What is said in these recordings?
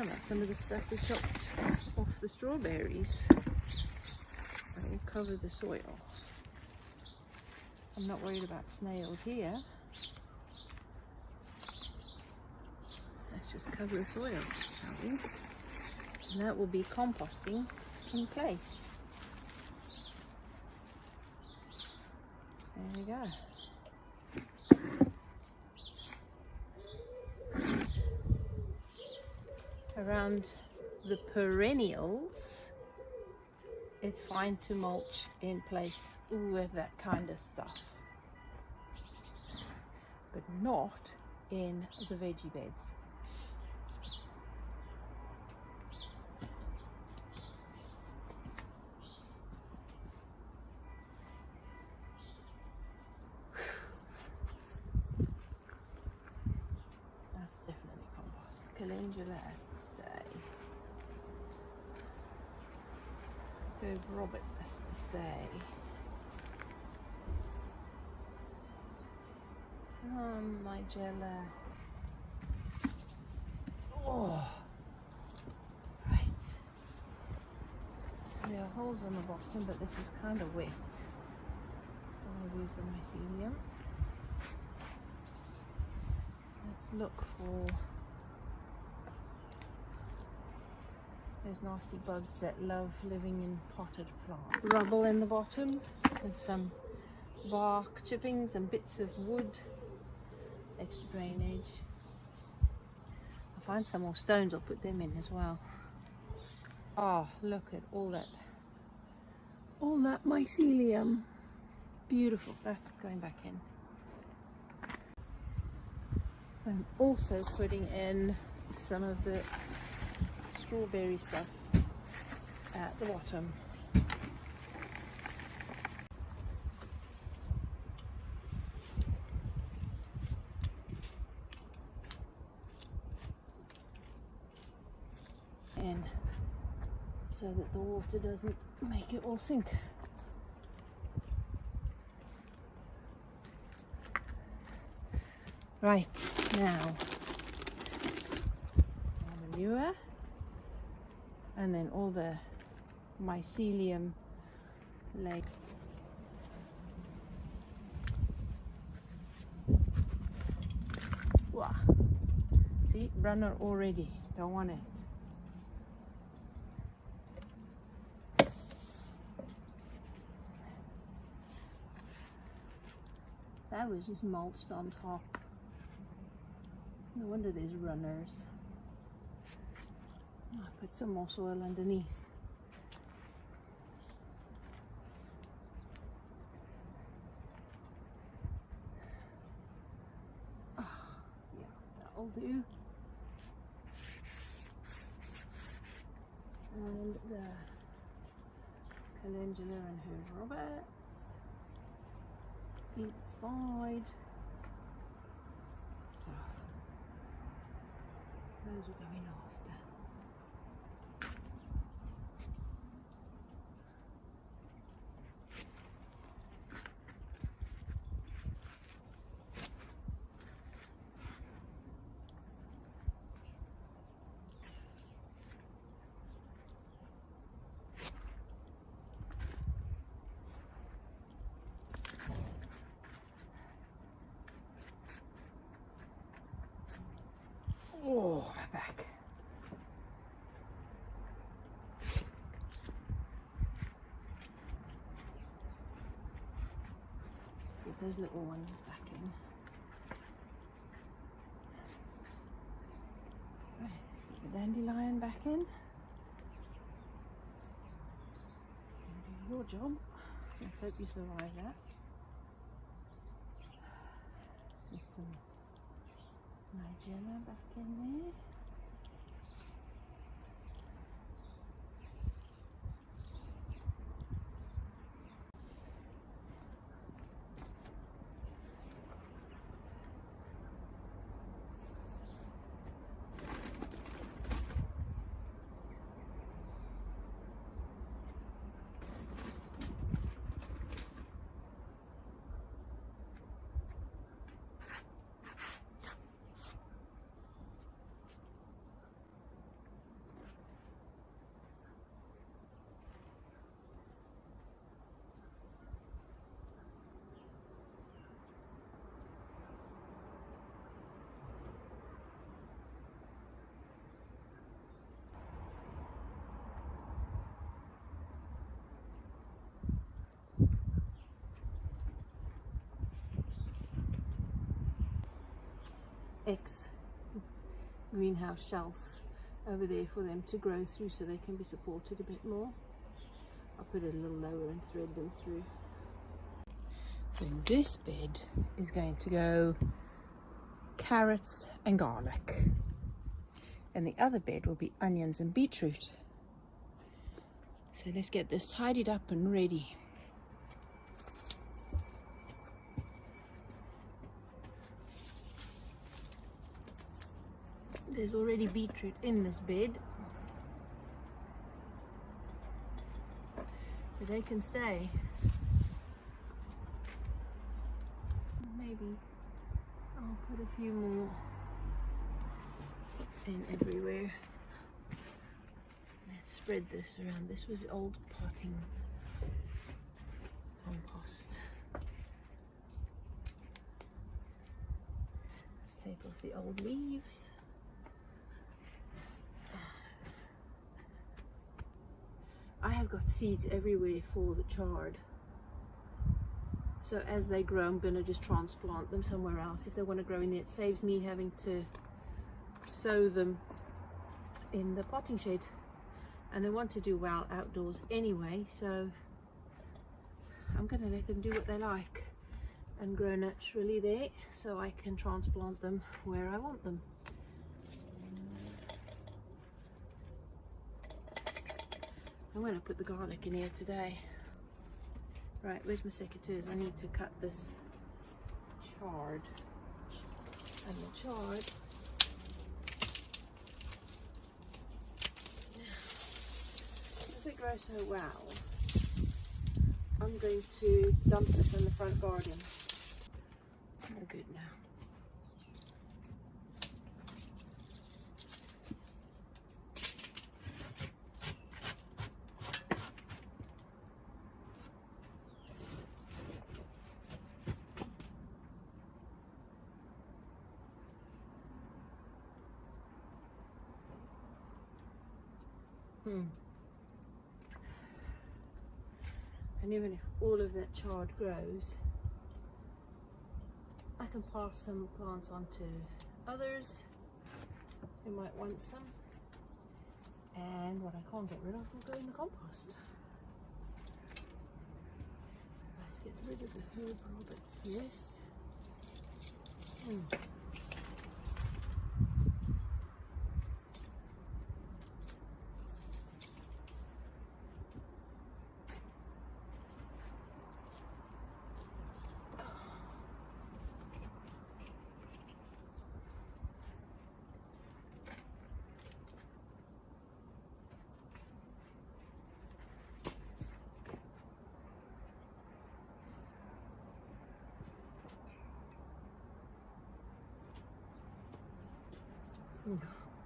Oh, that's some of the stuff we chopped off the strawberries. It will cover the soil. I'm not worried about snails here. Let's just cover the soil, shall we? And that will be composting in place. There we go. Around the perennials, it's fine to mulch in place with that kind of stuff, but not in the veggie beds. That's definitely compost. Calendula has to stay. Herb Robert has to stay. Nigella. Oh, right. There are holes on the bottom, but this is kind of wet. I'll use the mycelium. Let's look for those nasty bugs that love living in potted plants. Rubble in the bottom and some bark chippings and bits of wood. Extra drainage. I'll find some more stones, I'll put them in as well. Oh, look at all that mycelium. Beautiful. That's going back in. I'm also putting in some of the strawberry stuff at the bottom. And so that the water doesn't make it all sink. Right, now manure, and then all the mycelium leg. Wow. See, runner already, don't want it. That was just mulched on top. No wonder there's runners. Oh, I put some more soil underneath. Oh, yeah, that'll do. And the calendula and herb Roberts each side. So those are going after. Oh, my back. Let's get those little ones back in. Right, let's get the dandelion back in. You do your job. Let's hope you survive that. Get some nigella back in there. greenhouse shelf over there for them to grow through so they can be supported a bit more. I'll put it a little lower and thread them through. So in this bed is going to go carrots and garlic, and the other bed will be onions and beetroot. So let's get this tidied up and ready. There's already beetroot in this bed, but they can stay. Maybe I'll put a few more in everywhere. Let's spread this around. This was old potting compost. Let's take off the old leaves. I have got seeds everywhere for the chard. So as they grow, I'm going to just transplant them somewhere else. If they want to grow in there, it saves me having to sow them in the potting shed. And they want to do well outdoors anyway, so I'm going to let them do what they like and grow naturally there, so I can transplant them where I want them. I'm going to put the garlic in here today. Right, where's my secateurs? I need to cut this chard. And the chard, because it grows so well, I'm going to dump this in the front garden. No good now. And even if all of that chard grows, I can pass some plants on to others who might want some, and what I can't get rid of will go in the compost. Let's get rid of the herb robot first.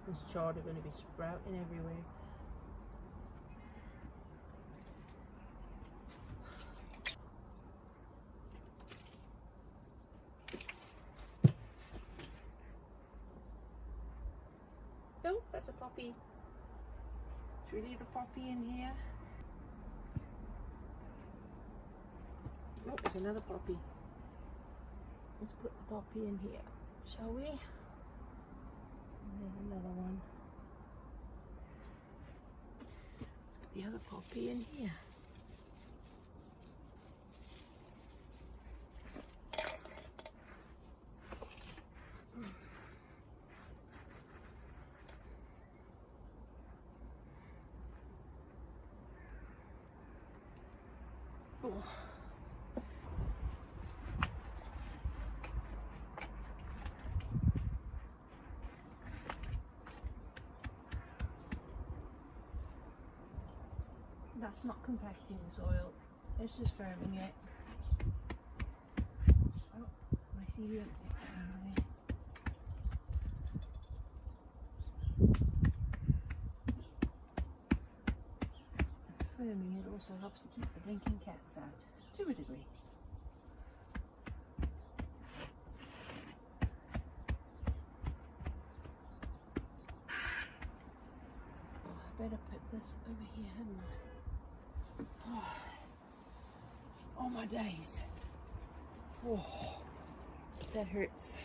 This chard are going to be sprouting everywhere. Oh, that's a poppy. Should we leave the poppy in here? Oh, there's another poppy. Let's put the poppy in here, shall we? There's another one. Let's put the other poppy in here. Oh. That's not compacting the soil, it's just firming it. Oh, my CD went there. Firming it also helps to keep the blinking cats out, to a degree. Oh, I better put this over here, hadn't I? Oh my days. Oh, that hurts.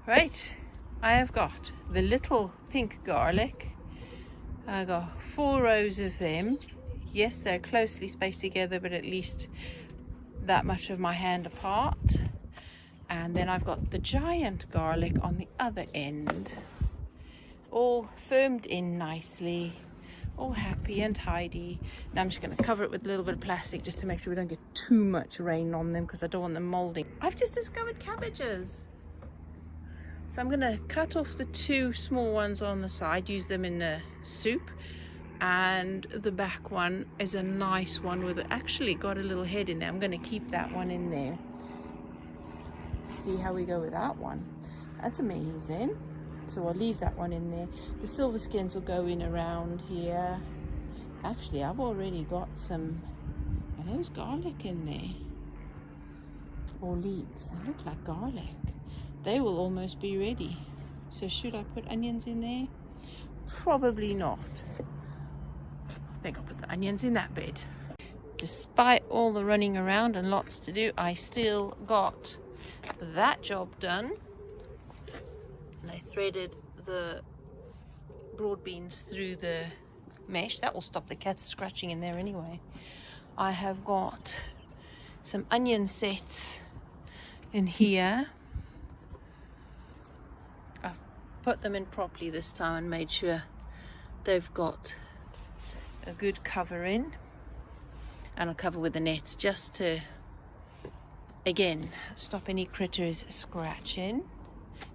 Right, I have got the little pink garlic. I got 4 rows of them. Yes, they're closely spaced together, but at least that much of my hand apart. And then I've got the giant garlic on the other end, all firmed in nicely, all happy and tidy. Now I'm just going to cover it with a little bit of plastic just to make sure we don't get too much rain on them, because I don't want them molding. I've just discovered cabbages. So I'm going to cut off the 2 small ones on the side, use them in the soup. And the back one is a nice one with actually got a little head in there. I'm going to keep that one in there. See how we go with that one. That's amazing. So I'll leave that one in there. The silver skins will go in around here. Actually, I've already got some, are those garlic in there? Or leeks? They look like garlic. They will almost be ready. So should I put onions in there? Probably not. I think I'll put the onions in that bed. Despite all the running around and lots to do, I still got that job done. And I threaded the broad beans through the mesh. That will stop the cat scratching in there anyway. I have got some onion sets in here. I've put them in properly this time and made sure they've got a good cover in. And I'll cover with the nets just to, again, stop any critters scratching.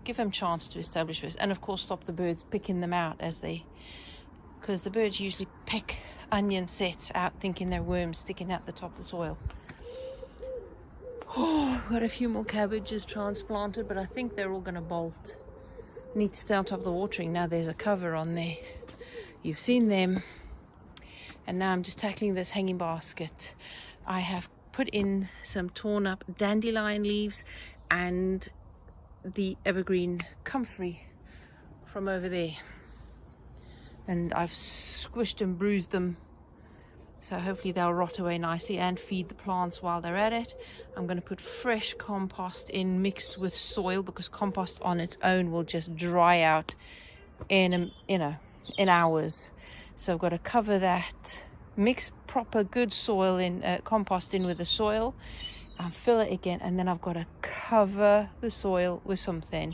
Give them a chance to establish first. And of course stop the birds picking them out as they, because the birds usually pick onion sets out thinking they're worms sticking out the top of the soil. Oh, I've got a few more cabbages transplanted, but I think they're all going to bolt. Need to stay on top of the watering. Now there's a cover on there. You've seen them. And now I'm just tackling this hanging basket. I have put in some torn up dandelion leaves and the evergreen comfrey from over there. And I've squished and bruised them. So hopefully they'll rot away nicely and feed the plants while they're at it. I'm going to put fresh compost in mixed with soil, because compost on its own will just dry out in hours. So I've got to cover that, mix proper good soil in, compost in with the soil, and fill it again, and then I've got to cover the soil with something.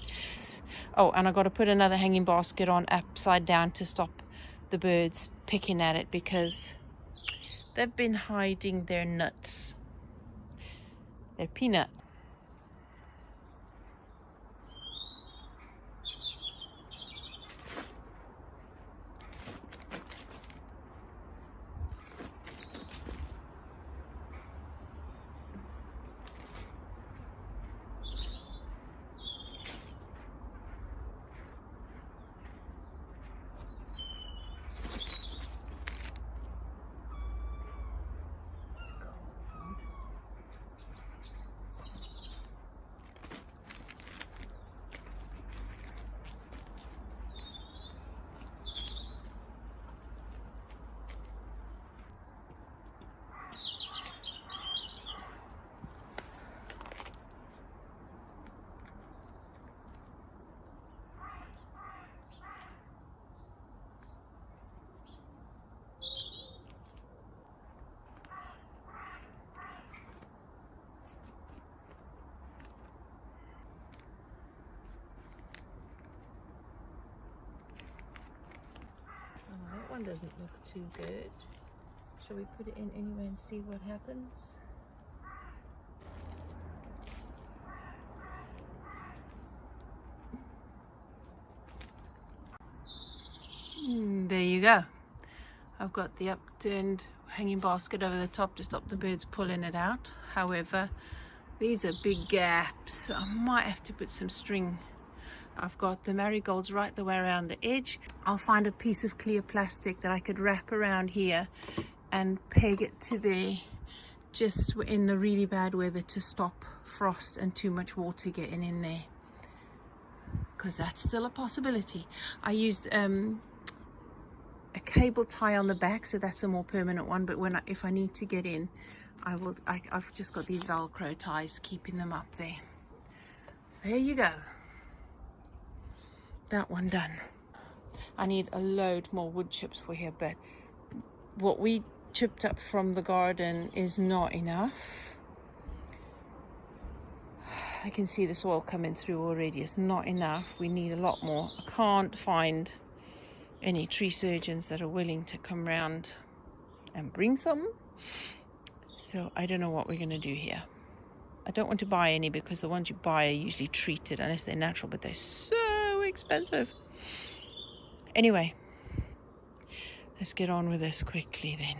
Oh, and I've got to put another hanging basket on upside down to stop the birds picking at it, because they've been hiding their nuts, their peanuts. That one doesn't look too good. Shall we put it in anyway and see what happens? There you go. I've got the upturned hanging basket over the top to stop the birds pulling it out. However, these are big gaps, so I might have to put some string. I've got the marigolds right the way around the edge. I'll find a piece of clear plastic that I could wrap around here and peg it to there, just in the really bad weather, to stop frost and too much water getting in there, because that's still a possibility. I used a cable tie on the back, so that's a more permanent one, but if I need to get in, I've just got these Velcro ties keeping them up there. So there you go. that one done. I need a load more wood chips for here, but what we chipped up from the garden is not enough. I can see the soil coming through already. It's not enough. We need a lot more. I can't find any tree surgeons that are willing to come round and bring some. So I don't know what we're going to do here. I don't want to buy any because the ones you buy are usually treated unless they're natural, but they're so expensive. Anyway, let's get on with this quickly then.